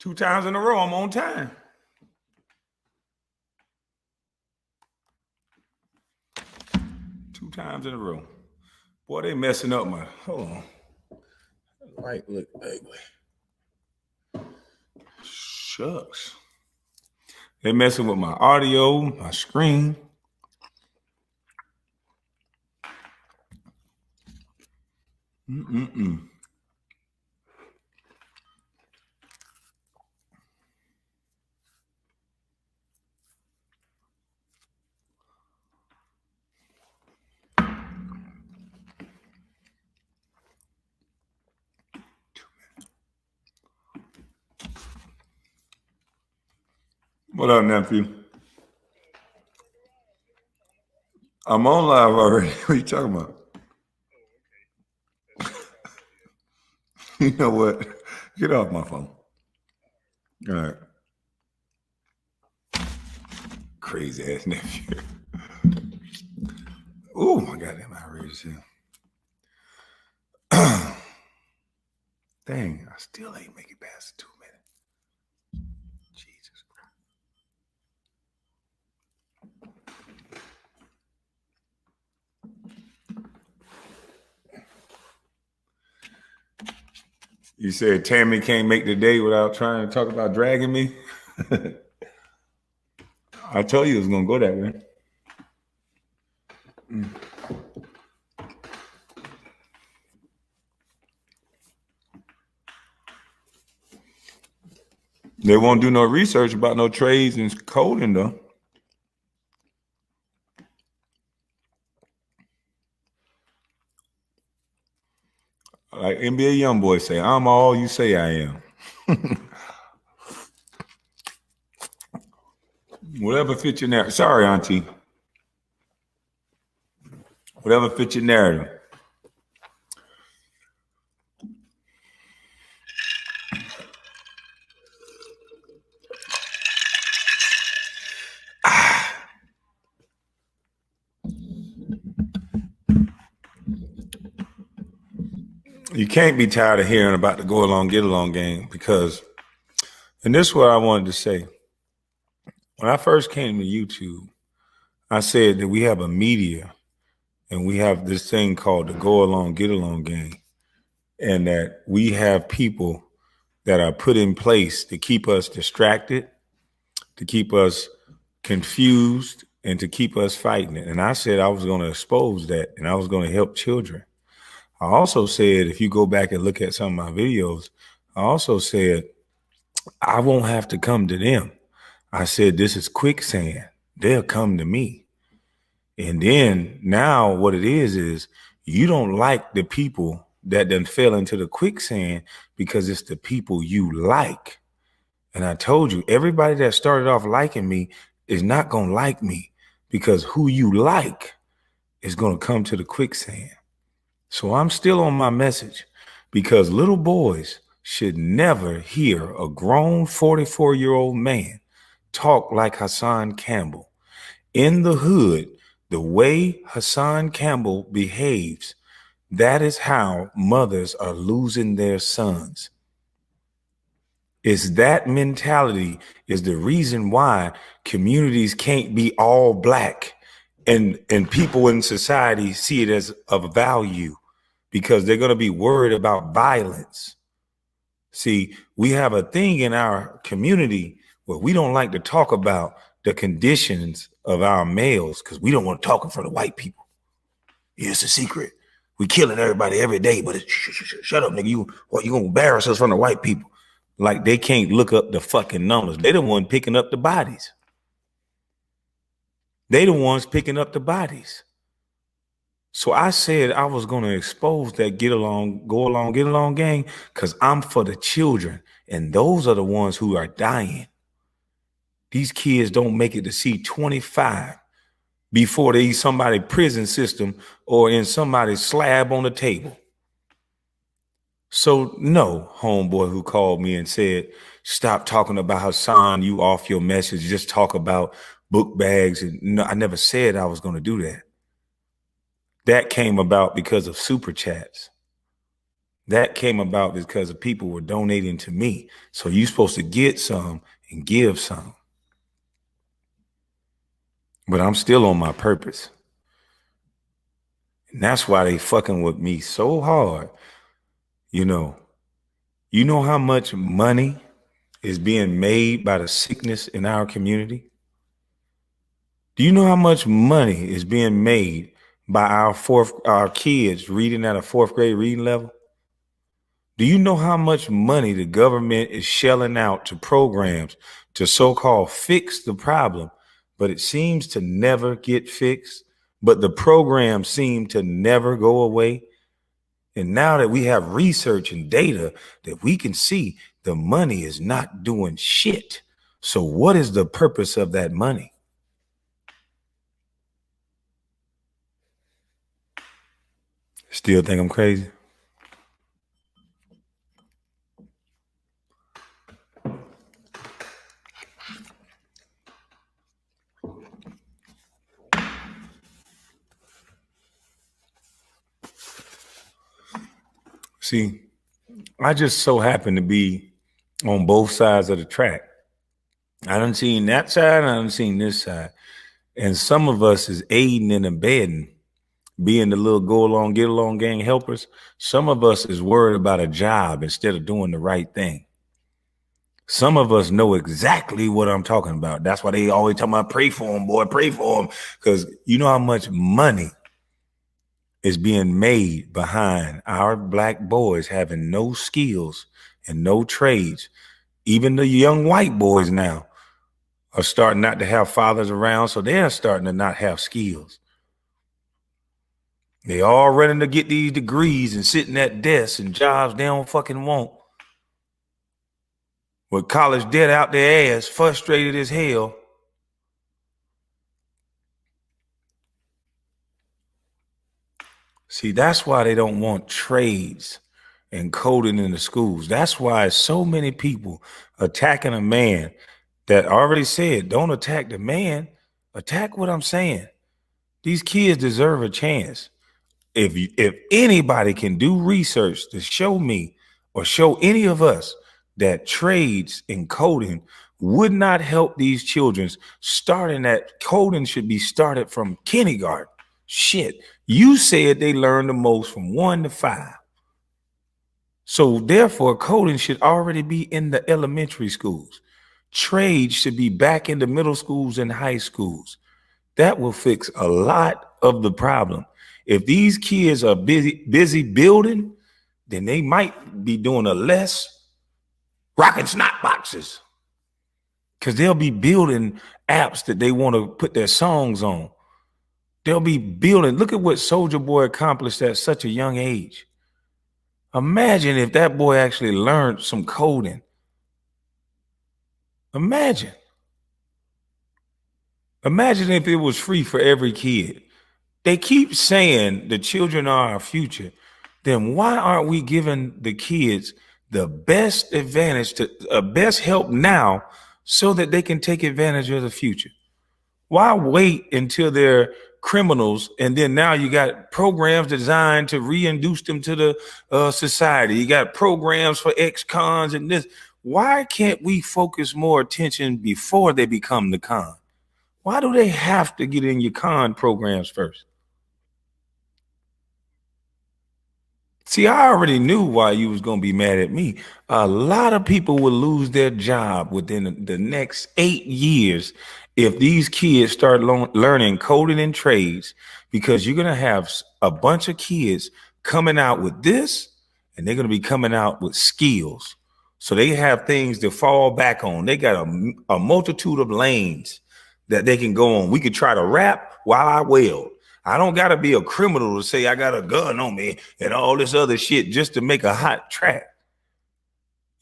2 times in a row, I'm on time. Two times in a row. Boy, they messing up my, hold on. Right, look ugly. Shucks. They messing with my audio, my screen. What up, nephew? I'm on live already. What are you talking about? You know what? Get off my phone. All right. Crazy ass nephew. Oh my goddamn, outrageous. Dang, I still ain't make it past 2 minutes. Jesus Christ. You said Tammy can't make the day without trying to talk about dragging me? I told you it was going to go that way. They won't do no research about no trades and coding, though. Like NBA YoungBoy say, I'm all you say I am. Whatever fits your narrative. Sorry, Auntie. Whatever fits your narrative. You can't be tired of hearing about the go along, get along game because, and this is what I wanted to say. When I first came to YouTube, I said that we have a media and we have this thing called the go along, get along game, and that we have people that are put in place to keep us distracted, to keep us confused, and to keep us fighting it. And I said I was going to expose that and I was going to help children. I also said, if you go back and look at some of my videos, I also said, I won't have to come to them. I said, this is quicksand. They'll come to me. And then now what it is you don't like the people that done fell into the quicksand because it's the people you like. And I told you, everybody that started off liking me is not going to like me because who you like is going to come to the quicksand. So I'm still on my message because little boys should never hear a grown 44-year-old man talk like Hassan Campbell. In the hood, the way Hassan Campbell behaves, that is how mothers are losing their sons. It's that mentality is the reason why communities can't be all black and people in society see it as of value because they're going to be worried about violence. See, we have a thing in our community where we don't like to talk about the conditions of our males because we don't want to talk in front of white people. Yeah, it's a secret. We killing everybody every day, but it's, shut up, nigga. You gonna embarrass us in front of white people? Like they can't look up the fucking numbers. They the one picking up the bodies. They the ones picking up the bodies. So I said I was going to expose that get along, go along, get along gang because I'm for the children. And those are the ones who are dying. These kids don't make it to see 25 before they eat somebody's prison system or in somebody's slab on the table. So no, homeboy who called me and said, stop talking about Hassan, you off your message, just talk about book bags. And no, I never said I was going to do that. That came about because of super chats. That came about because the people were donating to me. So you're supposed to get some and give some. But I'm still on my purpose. And that's why they fucking with me so hard. You know how much money is being made by the sickness in our community? Do you know how much money is being made by our kids reading at a 4th grade reading level? Do you know how much money the government is shelling out to programs to so-called fix the problem, but it seems to never get fixed, but the programs seem to never go away? And now that we have research and data that we can see, the money is not doing shit. So what is the purpose of that money? Still think I'm crazy? See, I just so happen to be on both sides of the track. I done seen that side, and I done seen this side. And some of us is aiding and abetting, being the little go along, get along gang helpers. Some of us is worried about a job instead of doing the right thing. Some of us know exactly what I'm talking about. That's why they always talk about pray for them, boy, pray for them. Because you know how much money is being made behind our black boys having no skills and no trades. Even the young white boys now are starting not to have fathers around, so they're starting to not have skills. They all running to get these degrees and sitting at desks and jobs they don't fucking want. With college debt out their ass, frustrated as hell. See, that's why they don't want trades and coding in the schools. That's why so many people attacking a man that already said, don't attack the man, attack what I'm saying. These kids deserve a chance. If anybody can do research to show me or show any of us that trades in coding would not help these children, starting that coding should be started from kindergarten. Shit, you said they learn the most from 1 to 5. So therefore, coding should already be in the elementary schools. Trades should be back in the middle schools and high schools. That will fix a lot of the problem. If these kids are busy building, then they might be doing a less rocking snot boxes, because they'll be building apps that they want to put their songs on. They'll be building. Look at what Soulja Boy accomplished at such a young age. Imagine if that boy actually learned some coding. Imagine if it was free for every kid. They keep saying the children are our future. Then why aren't we giving the kids the best advantage, best help now, so that they can take advantage of the future? Why wait until they're criminals and then now you got programs designed to reintroduce them to the society? You got programs for ex-cons and this. Why can't we focus more attention before they become the con? Why do they have to get in your con programs first? See, I already knew why you was going to be mad at me. A lot of people will lose their job within the next 8 years if these kids start learning coding and trades, because you're going to have a bunch of kids coming out with this, and they're going to be coming out with skills. So they have things to fall back on. They got a multitude of lanes that they can go on. We could try to rap while I weld. I don't got to be a criminal to say I got a gun on me and all this other shit just to make a hot track.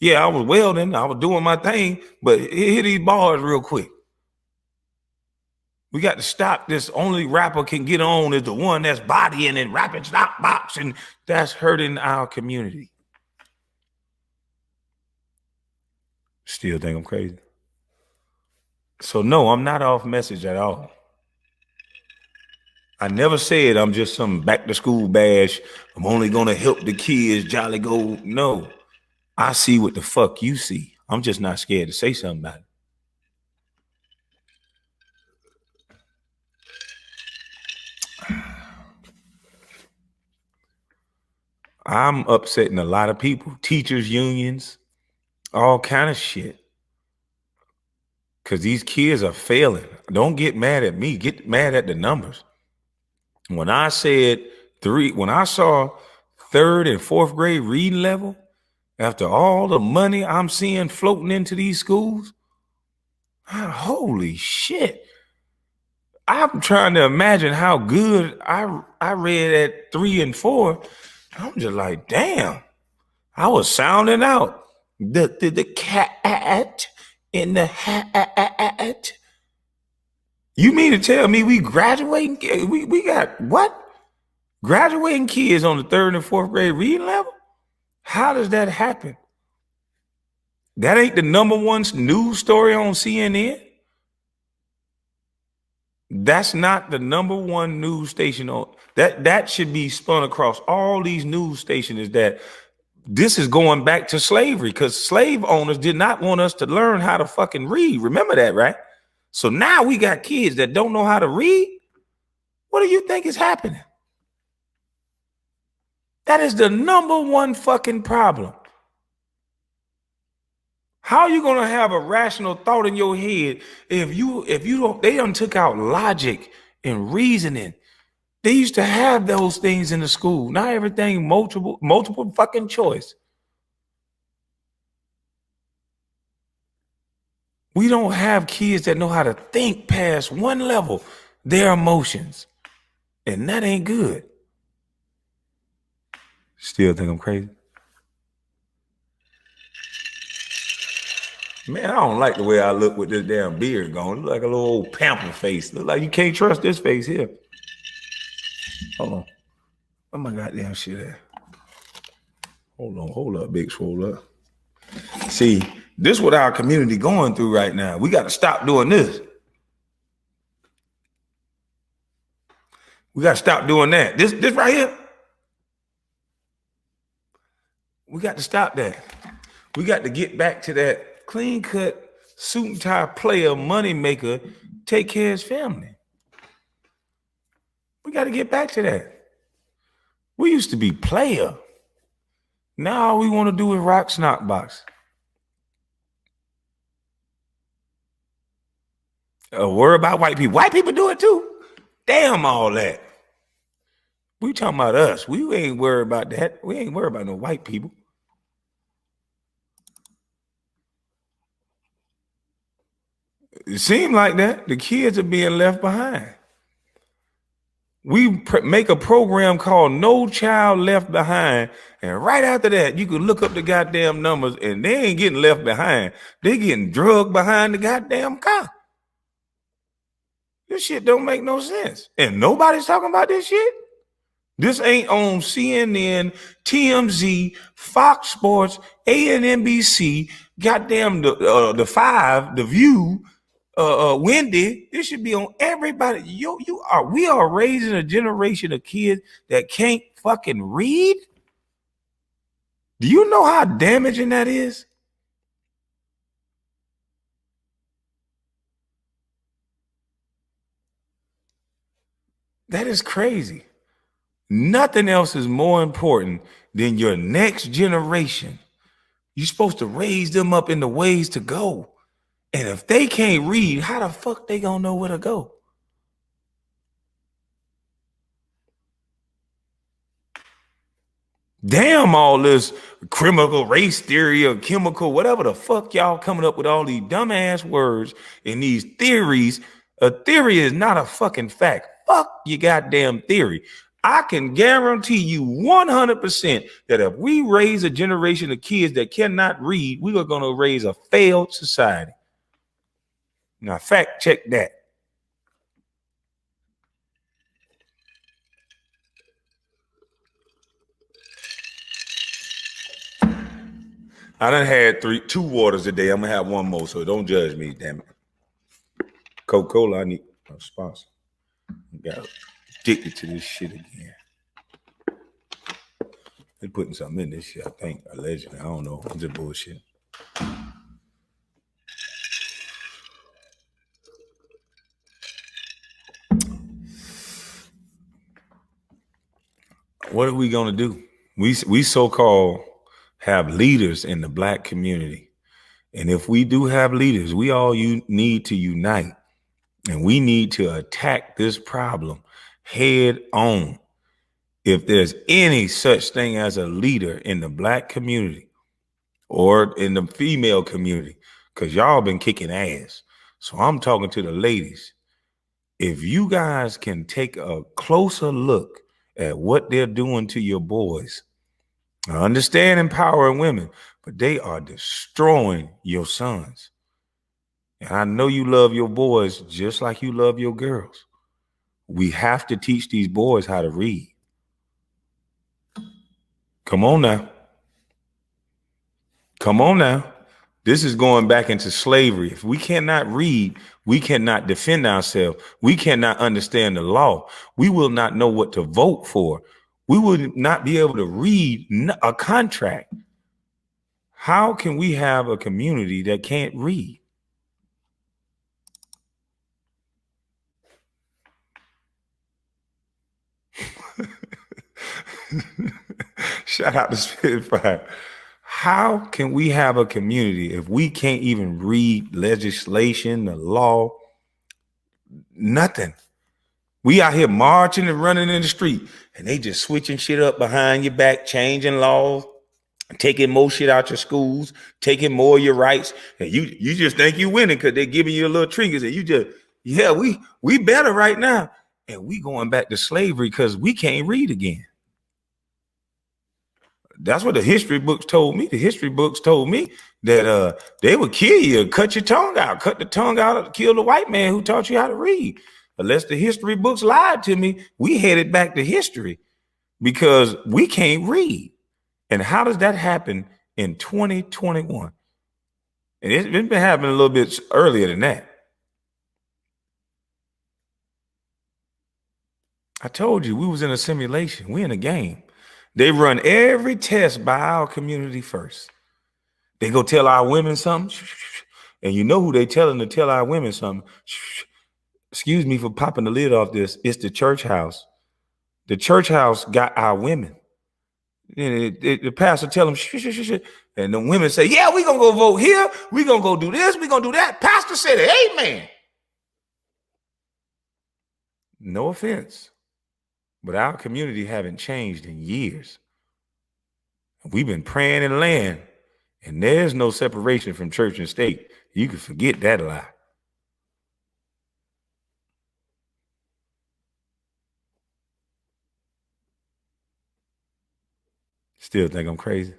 Yeah, I was welding, I was doing my thing, but hit these bars real quick. We got to stop this. Only rapper can get on is the one that's bodying and rapping stop box, and that's hurting our community. Still think I'm crazy? So no, I'm not off message at all. I never said I'm just some back to school bash. I'm only going to help the kids jolly go. No, I see what the fuck you see. I'm just not scared to say something about it. I'm upsetting a lot of people, teachers, unions, all kind of shit. Because these kids are failing. Don't get mad at me. Get mad at the numbers. When I said when I saw 3rd and 4th grade reading level, after all the money I'm seeing floating into these schools, holy shit. I'm trying to imagine how good I read at 3 and 4. I'm just like, damn. I was sounding out. The cat in the hat. You mean to tell me we graduating? We got what? Graduating kids on the 3rd and 4th grade reading level? How does that happen? That ain't the #1 news story on CNN. That's not the #1 news station on that should be spun across all these news stations. Is that this is going back to slavery, because slave owners did not want us to learn how to fucking read. Remember that, right? So now we got kids that don't know how to read. What do you think is happening? That is the #1 fucking problem. How are you going to have a rational thought in your head if you don't, they done took out logic and reasoning. They used to have those things in the school. Now everything multiple fucking choice. We don't have kids that know how to think past one level, their emotions. And that ain't good. Still think I'm crazy? Man, I don't like the way I look with this damn beard going. Look like a little old pamper face. Look like you can't trust this face here. Hold on. Where my goddamn shit at? Hold up, big swole up. See, this is what our community going through right now. We got to stop doing this. We got to stop doing that. This right here. We got to stop that. We got to get back to that clean cut, suit and tie player, money maker, take care of his family. We got to get back to that. We used to be player. Now all we want to do is rock snot box. Worry about white people. White people do it too. Damn all that. We talking about us. We ain't worried about that. We ain't worried about no white people. It seemed like that. The kids are being left behind. We make a program called No Child Left Behind. And right after that, you can look up the goddamn numbers and they ain't getting left behind. They getting drugged behind the goddamn car. This shit don't make no sense. And nobody's talking about this shit. This ain't on CNN, TMZ, Fox Sports, ANNBC, goddamn the 5, The View, Wendy. This should be on everybody. We are raising a generation of kids that can't fucking read. Do you know how damaging that is? That is crazy. Nothing else is more important than your next generation. You're supposed to raise them up in the ways to go. And if they can't read, how the fuck they gonna know where to go? Damn all this criminal race theory or chemical, whatever the fuck y'all coming up with all these dumbass words and these theories. A theory is not a fucking fact. Fuck your goddamn theory. I can guarantee you 100% that if we raise a generation of kids that cannot read, we are going to raise a failed society. Now, fact check that. I done had 2 waters a day. I'm going to have one more, so don't judge me, damn it. Coca-Cola, I need a sponsor. Got it. addicted to this shit again. They're putting something in this shit, I think, allegedly. I don't know. I'm just bullshit. What are we going to do? We so-called have leaders in the black community. And if we do have leaders, we all need to unite. And we need to attack this problem head on. If there's any such thing as a leader in the black community or in the female community, because y'all been kicking ass. So I'm talking to the ladies. If you guys can take a closer look at what they're doing to your boys, I understand empowering women, but they are destroying your sons. And I know you love your boys just like you love your girls. We have to teach these boys how to read. Come on now. Come on now. This is going back into slavery. If we cannot read, we cannot defend ourselves. We cannot understand the law. We will not know what to vote for. We will not be able to read a contract. How can we have a community that can't read? Shout out to Spitfire. How can we have a community if we can't even read legislation, the law, nothing? We out here marching and running in the street, and they just switching shit up behind your back, changing laws, taking more shit out your schools, taking more of your rights. And you just think you winning because they're giving you a little trinkets, and you just, yeah, we better right now. And we going back to slavery because we can't read again. That's what the history books told me. The history books told me that they would kill you, cut your tongue out, cut the tongue out, kill the white man who taught you how to read. Unless the history books lied to me, we headed back to history because we can't read. And how does that happen in 2021? And it's been happening a little bit earlier than that. I told you we was in a simulation. We in a game. They run every test by our community first. They go tell our women something. And you know who they telling to tell our women something. Excuse me for popping the lid off this. It's the church house. The church house got our women. And the pastor tell them, and the women say, yeah, we're going to go vote here. We're going to go do this. We're going to do that. Pastor said, amen. No offense. But our community haven't changed in years. We've been praying in land, and there's no separation from church and state. You can forget that lie. Still think I'm crazy?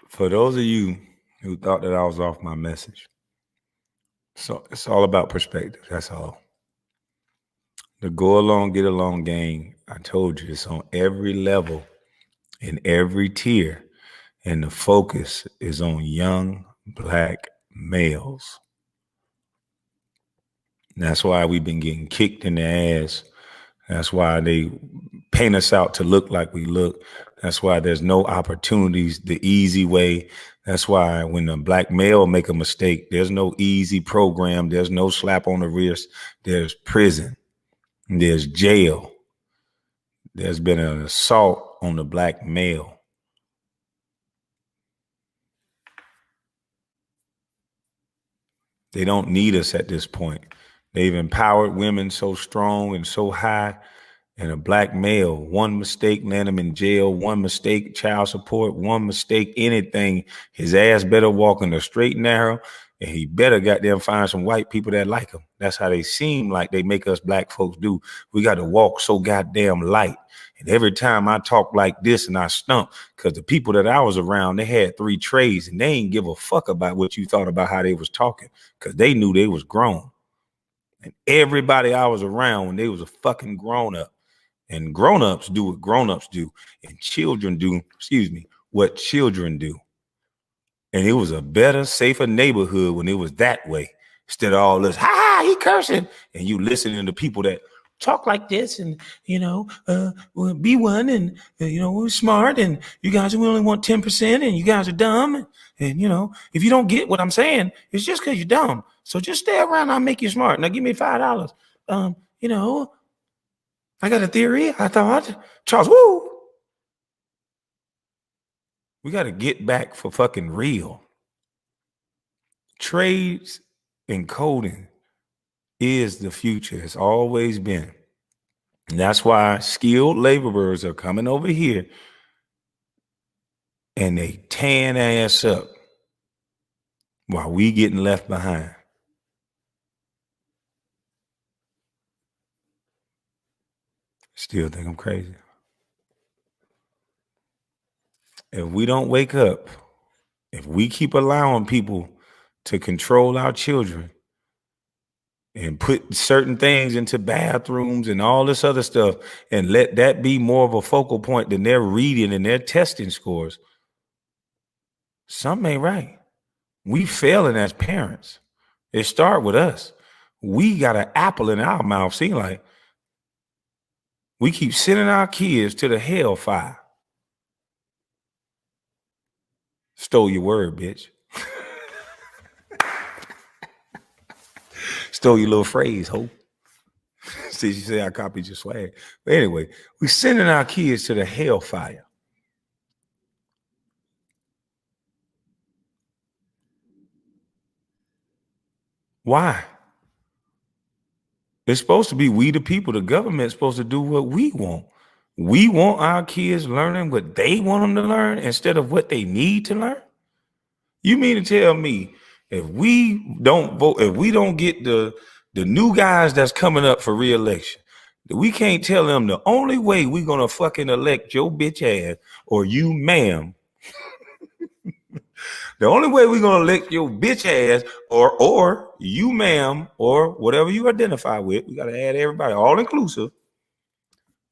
For those of you who thought that I was off my message, so it's all about perspective. That's all. The go along, get along game, I told you, it's on every level, in every tier, and the focus is on young black males. And that's why we've been getting kicked in the ass. That's why they paint us out to look like we look. That's why there's no opportunities the easy way. That's why when a black male make a mistake, there's no easy program. There's no slap on the wrist. There's prison. There's jail. There's been an assault on the black male. They don't need us at this point. They've empowered women so strong and so high. And a black male, one mistake, land him in jail, one mistake, child support, one mistake, anything. His ass better walk in the straight and narrow. And he better goddamn find some white people that like him. That's how they seem like they make us black folks do. We got to walk so goddamn light. And every time I talk like this and I stump, because the people that I was around, they had 3 trades and they ain't give a fuck about what you thought about how they was talking, because they knew they was grown. And everybody I was around when they was a fucking grown up. And grown-ups do what grown-ups do. And children do, what children do. And it was a better, safer neighborhood when it was that way. Instead of all this, he cursing. And you listening to people that talk like this and, be one and, we're smart and you guys, we only want 10% and you guys are dumb. And, if you don't get what I'm saying, it's just because you're dumb. So just stay around. I'll make you smart. Now give me $5. I got a theory. I thought, Charles, woo. We got to get back for fucking real. Trades and coding is the future. It's always been. And that's why skilled laborers are coming over here and they tearing ass up while we getting left behind. Still think I'm crazy. If we don't wake up, if we keep allowing people to control our children and put certain things into bathrooms and all this other stuff and let that be more of a focal point than their reading and their testing scores, something ain't right. We failing as parents. It start with us. We got an apple in our mouth. Seem like we keep sending our kids to the hellfire. Stole your word, bitch. Stole your little phrase, hope. See, you say I copied your swag. But anyway, we sending our kids to the hellfire. Why? It's supposed to be we the people. The government's supposed to do what we want. We want our kids learning what they want them to learn instead of what they need to learn. You mean to tell me if we don't vote, if we don't get the new guys that's coming up for re-election, we can't tell them the only way we're going to fucking elect your bitch ass or you, ma'am. The only way we're going to elect your bitch ass or you, ma'am, or whatever you identify with, we got to add everybody, all inclusive.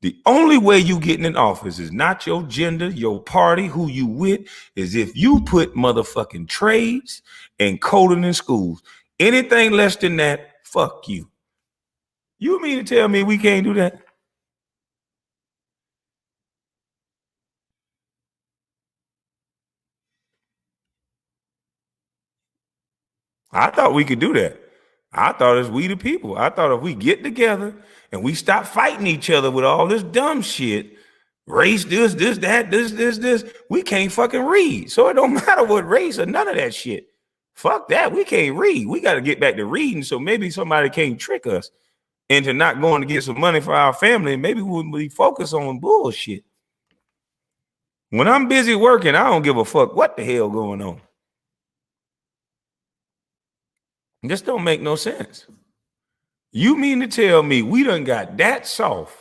The only way you getting in office is not your gender, your party, who you with, is if you put motherfucking trades and coding in schools. Anything less than that, fuck you. You mean to tell me we can't do that? I thought we could do that. I thought it's we the people. I thought if we get together and we stop fighting each other with all this dumb shit, race, this, that, this, we can't fucking read. So it don't matter what race or none of that shit. Fuck that. We can't read. We got to get back to reading. So maybe somebody can't trick us into not going to get some money for our family. Maybe we'll be focused on bullshit. When I'm busy working, I don't give a fuck what the hell going on. This don't make no sense. You mean to tell me we done got that soft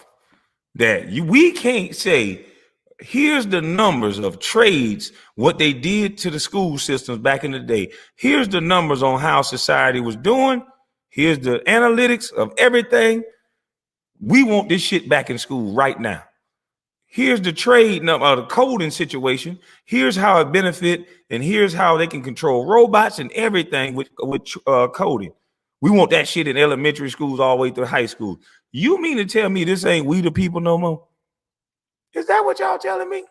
that we can't say, here's the numbers of trades, what they did to the school systems back in the day. Here's the numbers on how society was doing. Here's the analytics of everything. We want this shit back in school right now. Here's the trade number, the coding situation. Here's how it benefit, and here's how they can control robots and everything with coding. We want that shit in elementary schools all the way through high school. You mean to tell me this ain't we the people no more? Is that what y'all telling me?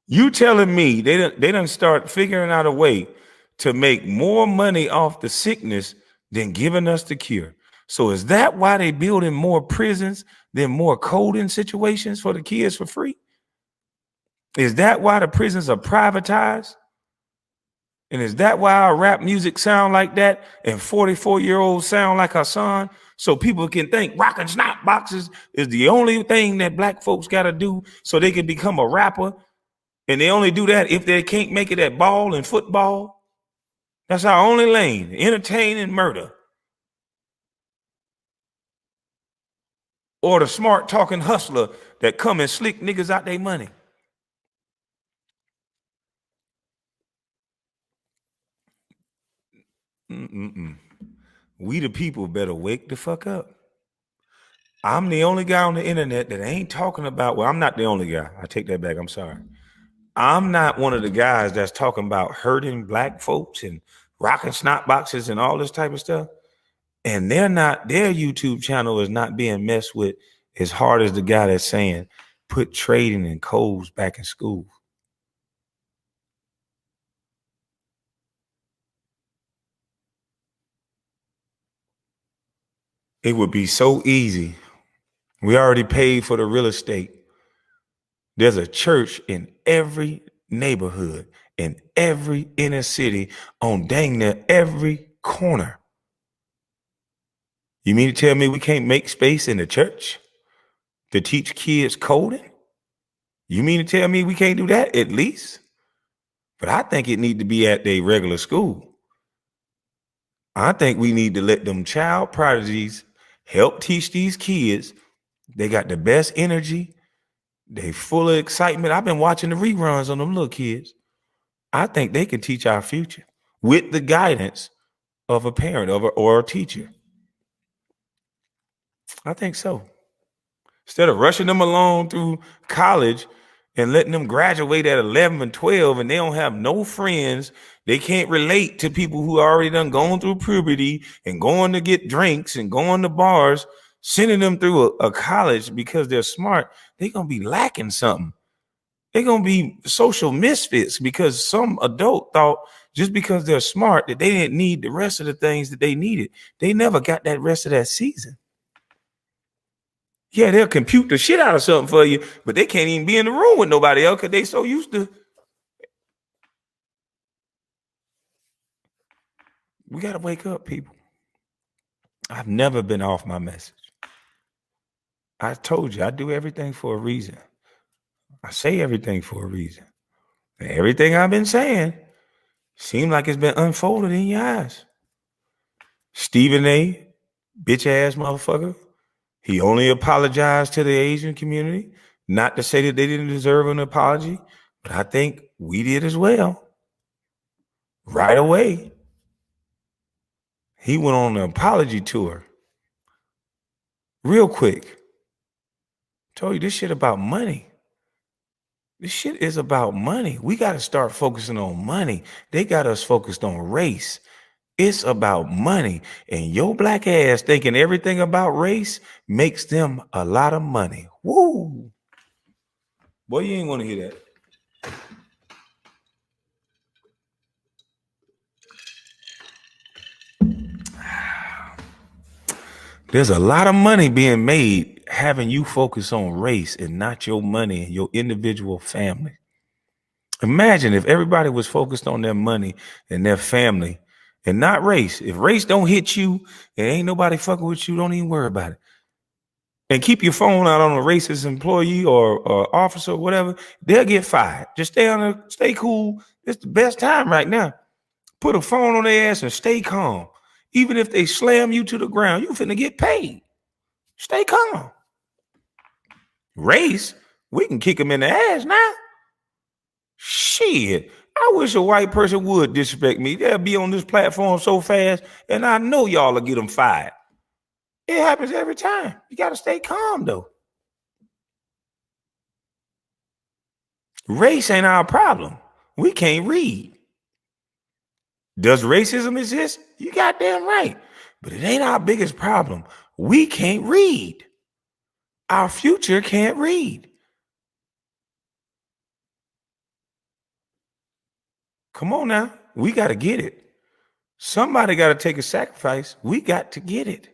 You telling me they done start figuring out a way to make more money off the sickness than giving us the cure? So is that why they building more prisons than more coding situations for the kids for free? Is that why the prisons are privatized? And is that why our rap music sound like that and 44-year-olds sound like Hassan? So people can think rockin' snap boxes is the only thing that black folks got to do so they can become a rapper And they only do that if they can't make it at ball and football. That's our only lane, entertain and murder. Or the smart talking hustler that come and slick niggas out their money. We the people better wake the fuck up. I'm the only guy on the internet that ain't talking about, well, I'm not the only guy. I take that back. I'm sorry. I'm not one of the guys that's talking about hurting black folks and rocking snot boxes and all this type of stuff. And their YouTube channel is not being messed with as hard as the guy that's saying put trading and codes back in school. It would be so easy. We already paid for the real estate. There's a church in every neighborhood, in every inner city, on dang near every corner. You mean to tell me we can't make space in the church to teach kids coding? You mean to tell me we can't do that at least? But I think it need to be at their regular school. I think we need to let them child prodigies help teach these kids. They got the best energy. They full of excitement. I've been watching the reruns on them little kids. I think they can teach our future with the guidance of a parent or a teacher. I think so. Instead of rushing them along through college and letting them graduate at 11 and 12 and they don't have no friends, they can't relate to people who already done gone through puberty and going to get drinks and going to bars, sending them through a college because they're smart, they're going to be lacking something. They're going to be social misfits because some adult thought just because they're smart that they didn't need the rest of the things that they needed. They never got that rest of that season. Yeah, they'll compute the shit out of something for you, but they can't even be in the room with nobody else because they so used to. We got to wake up, people. I've never been off my message. I told you I do everything for a reason. I say everything for a reason. And everything I've been saying seems like it's been unfolded in your eyes. Stephen A., bitch ass motherfucker. He only apologized to the Asian community. Not to say that they didn't deserve an apology, but I think we did as well. Right away. He went on an apology tour. Real quick. Told you this shit about money. This shit is about money. We got to start focusing on money. They got us focused on race. It's about money. And your black ass thinking everything about race makes them a lot of money. Woo. Boy, you ain't want to hear that. There's a lot of money being made having you focus on race and not your money and your individual family. Imagine if everybody was focused on their money and their family and not race. If race don't hit you and ain't nobody fucking with you, don't even worry about it. And keep your phone out on a racist employee or officer or whatever, they'll get fired. Just stay cool. It's the best time right now. Put a phone on their ass and stay calm. Even if they slam you to the ground, you finna get paid. Stay calm. Race, we can kick them in the ass now. Shit, I wish a white person would disrespect me. They'll be on this platform so fast, and I know y'all will get them fired. It happens every time. You got to stay calm, though. Race ain't our problem. We can't read. Does racism exist? You goddamn right. But it ain't our biggest problem. We can't read. Our future can't read. Come on now. We got to get it. Somebody got to take a sacrifice. We got to get it.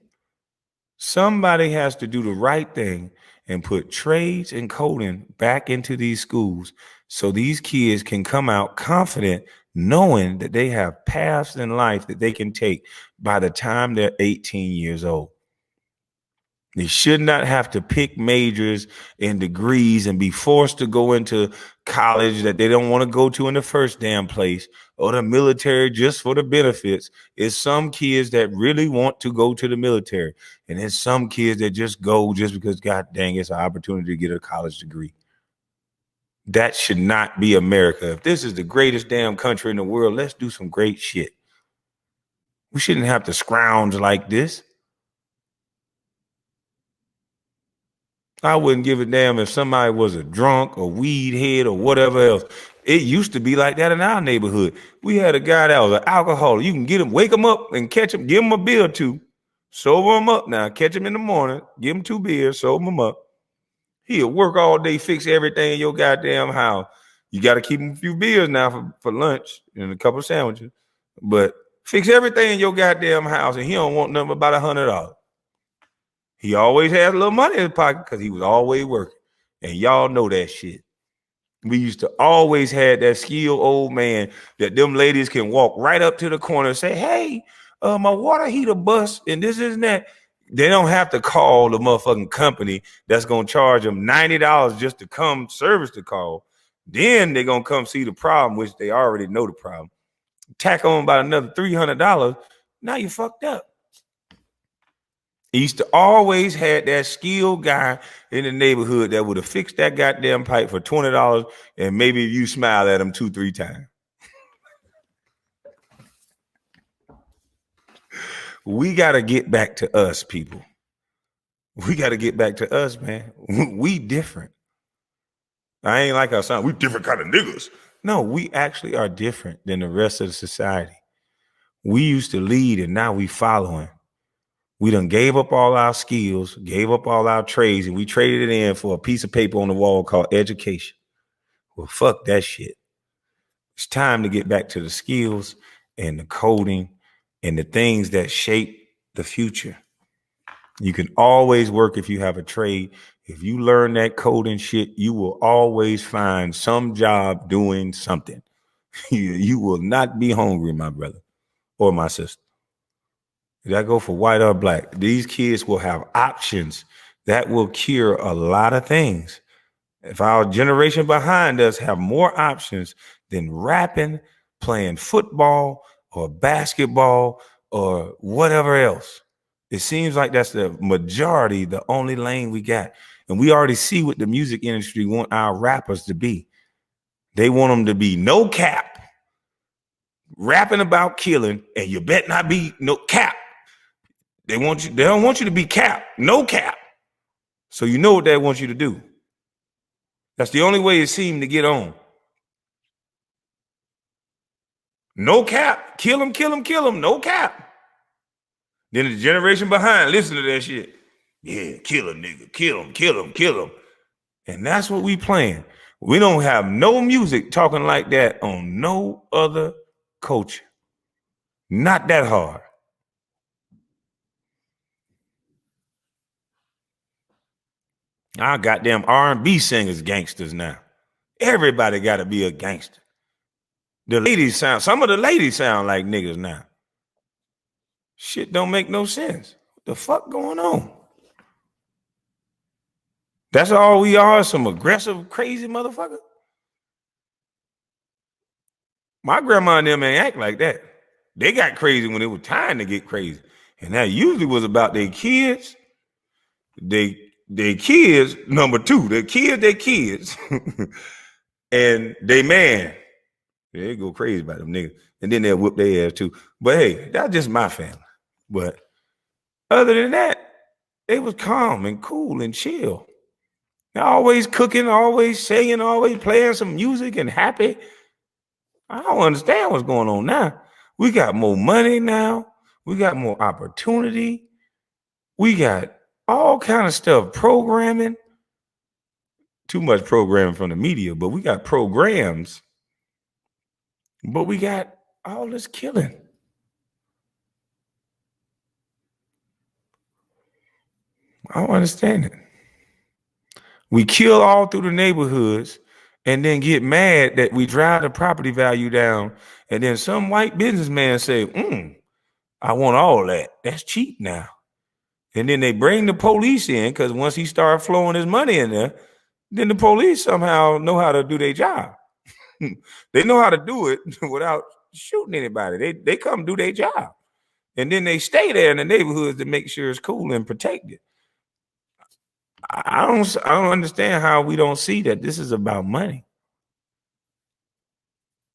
Somebody has to do the right thing and put trades and coding back into these schools so these kids can come out confident, knowing that they have paths in life that they can take by the time they're 18 years old. They should not have to pick majors and degrees and be forced to go into college that they don't want to go to in the first damn place, or the military just for the benefits. It's some kids that really want to go to the military, and there's some kids that just go just because, God dang, it's an opportunity to get a college degree. That should not be America. If this is the greatest damn country in the world, let's do some great shit. We shouldn't have to scrounge like this. I wouldn't give a damn if somebody was a drunk or weed head or whatever else. It used to be like that in our neighborhood. We had a guy that was an alcoholic. You can get him, wake him up and catch him, give him a beer or two, sober him up now, catch him in the morning, give him 2 beers, sober him up. He'll work all day, fix everything in your goddamn house. You got to keep him a few beers now for lunch and a couple of sandwiches. But fix everything in your goddamn house, and he don't want nothing about $100. He always had a little money in his pocket because he was always working. And y'all know that shit. We used to always have that skilled old man that them ladies can walk right up to the corner and say, hey, my water heater bust and this and that. They don't have to call the motherfucking company that's going to charge them $90 just to come service the call. Then they're going to come see the problem, which they already know the problem. Tack on about another $300. Now you fucked up. He used to always had that skilled guy in the neighborhood that would have fixed that goddamn pipe for $20, and maybe you smile at him 2-3 times. We got to get back to us, people. We got to get back to us, man. We different. I ain't like our son. We different kind of niggas. No, we actually are different than the rest of the society. We used to lead, and now we following. We done gave up all our skills, gave up all our trades, and we traded it in for a piece of paper on the wall called education. Well, fuck that shit. It's time to get back to the skills and the coding and the things that shape the future. You can always work if you have a trade. If you learn that coding shit, you will always find some job doing something. You will not be hungry, my brother or my sister. That go for white or black. These kids will have options that will cure a lot of things. If our generation behind us have more options than rapping, playing football or basketball or whatever else, it seems like that's the majority, the only lane we got. And we already see what the music industry want our rappers to be. They want them to be no cap, rapping about killing, and you bet not be no cap. They don't want you to be cap, no cap. So you know what they want you to do. That's the only way it seemed to get on. No cap, kill him, no cap. Then the generation behind, listen to that shit. Yeah, kill a nigga, kill him. And that's what we playing. We don't have no music talking like that on no other culture. Not that hard. Our goddamn R&B singers gangsters now. Everybody got to be a gangster. Some of the ladies sound like niggas now. Shit don't make no sense. What the fuck going on? That's all we are, some aggressive, crazy motherfucker. My grandma and them ain't act like that. They got crazy when it was time to get crazy. And that usually was about their kids. Their kids, number two, their kids, and they man. They go crazy about them niggas. And then they'll whip their ass too. But hey, that's just my family. But other than that, they was calm and cool and chill. They're always cooking, always singing, always playing some music and happy. I don't understand what's going on now. We got more money now. We got more opportunity. We got all kind of stuff, programming. Too much programming from the media, but we got programs. But we got all this killing. I don't understand it. We kill all through the neighborhoods and then get mad that we drive the property value down. And then some white businessman say, I want all that. That's cheap now. And then they bring the police in, because once he started flowing his money in there, then the police somehow know how to do their job. They know how to do it without shooting anybody. They come do their job. And then they stay there in the neighborhoods to make sure it's cool and protected. I don't understand how we don't see that this is about money.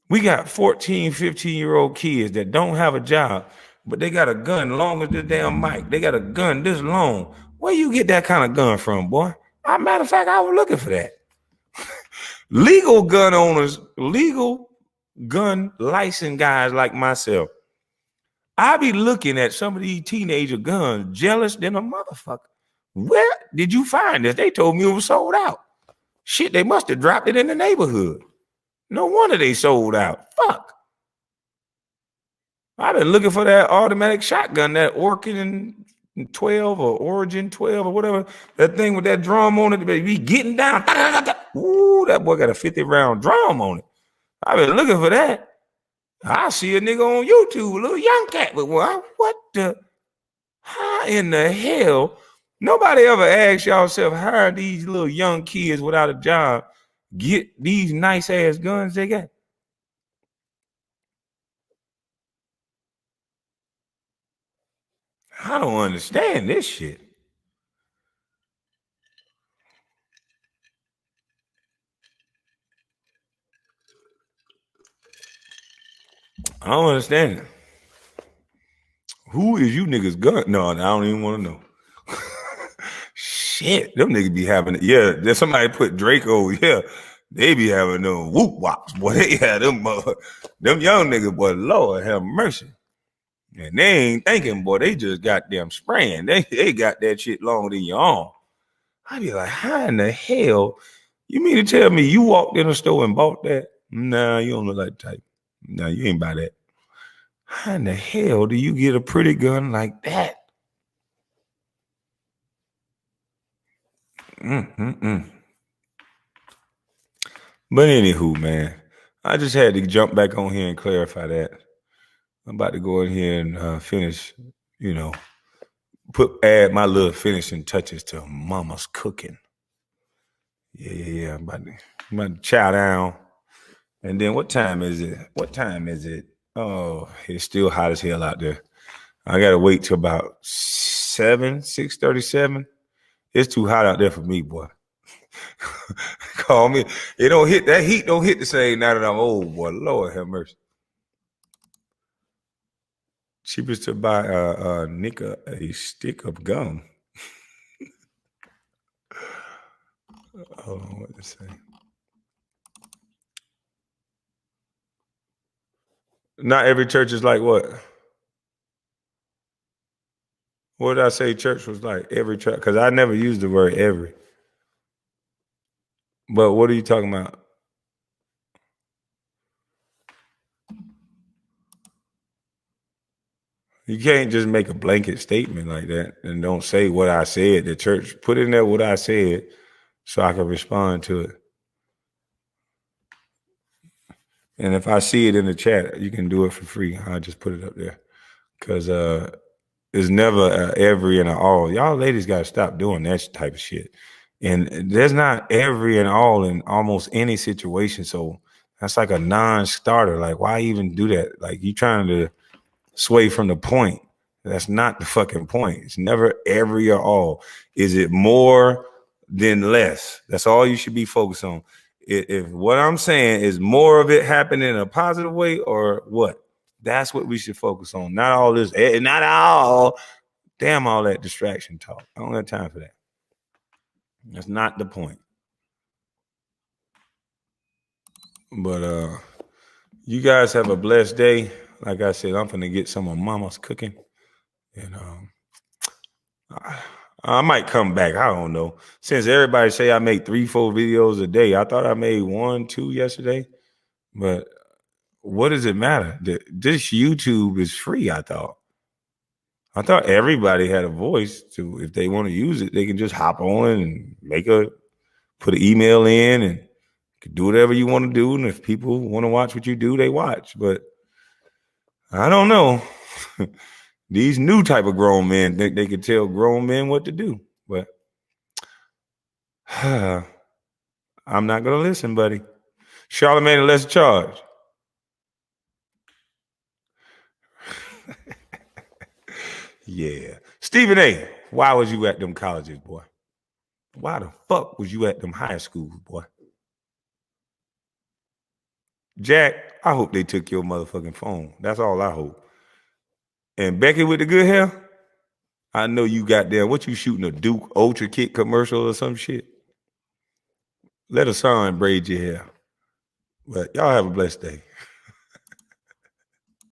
We got 14, 15-year-old kids that don't have a job, but they got a gun long as this damn mic. They got a gun this long. Where you get that kind of gun from, boy? As a matter of fact, I was looking for that. Legal gun owners, legal gun licensed guys like myself, I be looking at some of these teenager guns, jealous than a motherfucker. Where did you find this? They told me it was sold out. Shit, they must have dropped it in the neighborhood. No wonder they sold out. Fuck. I've been looking for that automatic shotgun, that Orkin 12 or Origin 12 or whatever, that thing with that drum on it, be getting down. Ooh, that boy got a 50-round drum on it. I've been looking for that. I see a nigga on YouTube, a little young cat, but what the, how in the hell? Nobody ever asked y'all, how these little young kids without a job get these nice ass guns they got? I don't understand this shit. I don't understand it. Who is you niggas gun? No, I don't even want to know. Shit, them niggas be having it. Yeah, there's somebody put Draco. Yeah, they be having them whoop wops. Boy, they had them young niggas, boy, Lord have mercy. And they ain't thinking, boy, they just got them spraying. They got that shit longer than your arm. I be like, how in the hell? You mean to tell me you walked in the store and bought that? Nah, you don't look like the type. Nah, you ain't buy that. How in the hell do you get a pretty gun like that? But anywho, man, I just had to jump back on here and clarify that. I'm about to go in here and finish, add my little finishing touches to Mama's cooking. Yeah. I'm about to chow down. And then what time is it? Oh, it's still hot as hell out there. I gotta wait till about 6:37. It's too hot out there for me, boy. Call me. It don't hit, that heat don't hit the same now that I'm old, boy. Lord have mercy. Cheapest to buy a stick of gum. Hold on, what to say? Not every church is like what? What did I say church was like? Every church? Because I never used the word every. But what are you talking about? You can't just make a blanket statement like that and don't say what I said. The church, put in there what I said so I can respond to it. And if I see it in the chat, you can do it for free. I'll just put it up there. Because it's never every and all. Y'all ladies got to stop doing that type of shit. And there's not every and all in almost any situation. So that's like a non-starter. Like, why even do that? Like, you trying to sway from the point. That's not the fucking point. It's never every or all. Is it more than less? That's all you should be focused on. If what I'm saying is more of it happening in a positive way or what? That's what we should focus on. Not all this, not all. Damn all that distraction talk. I don't have time for that. That's not the point. But you guys have a blessed day. Like I said, I'm gonna get some of Mama's cooking. And I might come back. I don't know. Since everybody say I make 3-4 videos a day, I thought I made 1-2 yesterday. But what does it matter? This YouTube is free, I thought. I thought everybody had a voice to, if they want to use it, they can just hop on and put an email in and do whatever you want to do. And if people want to watch what you do, they watch. But I don't know. These new type of grown men think they can tell grown men what to do. But I'm not going to listen, buddy. Charlemagne and less charge. Yeah. Stephen A., why was you at them colleges, boy? Why the fuck was you at them high schools, boy? Jack, I hope they took your motherfucking phone. That's all I hope. And Becky with the good hair, I know you got there. What you shooting, a Duke Ultra Kick commercial or some shit? Let a son braid your hair. But y'all have a blessed day.